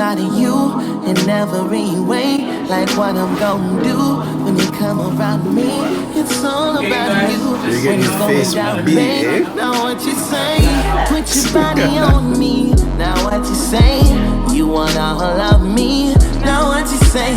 about you in every way. Like what I'm gonna do when you come around me. It's all about you. You're getting your face beat, eh? Now what you say? Put your body on me. Now what you say? You wanna all of me. Now what you say?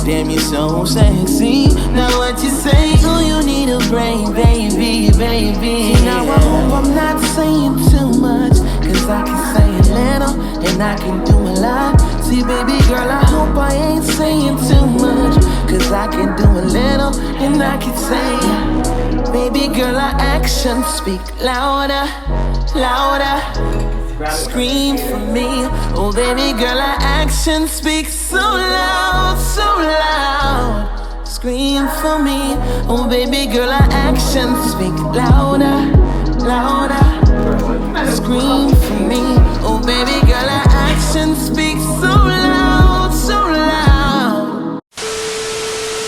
Damn, you're so sexy. Now what you say? Oh, you need a brain, baby, baby. Now I hope I'm not saying too much, cause I can say a little and I can do a lot. See, baby girl, I hope I ain't saying too much, cause I can do a little and I can say. Baby girl, our actions speak louder, louder. Scream for me. Oh, baby girl, our actions speak so loud, so loud. Scream for me. Oh, baby girl, our actions speak louder, louder. Scream for me. Oh, baby girl, our actions speak so loud, so loud.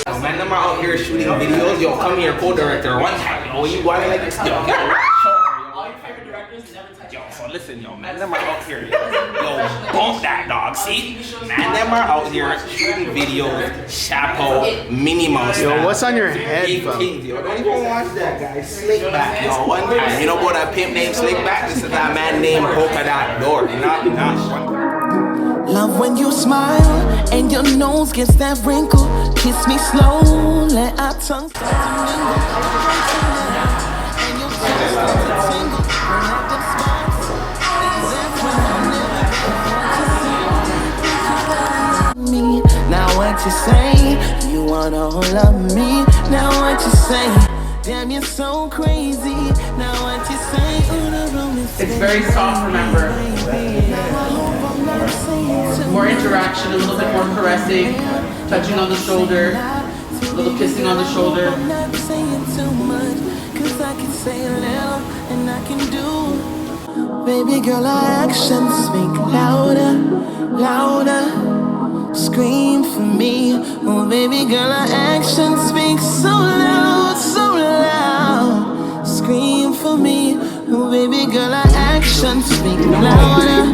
Oh, man, I'm out here shooting videos. Yo, come here, co-director. One time, yo, you want like this? Yo, all your favorite directors never touch. Yo, so listen, yo, man, them are out here. Yo, bump that dog. See, man, them are out here shooting videos. Chapeau, Minnie Mouse. Yo, what's on your head, Big bro? Kings, yo. Don't even watch that guy. Slickback, yo. One time, you know about that pimp named Slickback? This is that man named Polka Dot Door. You know, Love when you smile and your nose gets that wrinkle. Kiss me slow, let our tongue start to mingle. And your chest start to tingle. Me. Now what you say? You wanna hold up me? Now what you say? Damn, you're so crazy. Now what you say? It's very soft, remember. More interaction, a little bit more caressing, touching on the shoulder, a little kissing on the shoulder. I'm not saying too much, cause I can say a little and I can do. Baby girl, our actions speak louder, louder. Scream for me. Oh, baby girl, our actions speak so loud, so loud. Scream for me. Oh, baby girl, our actions speak louder,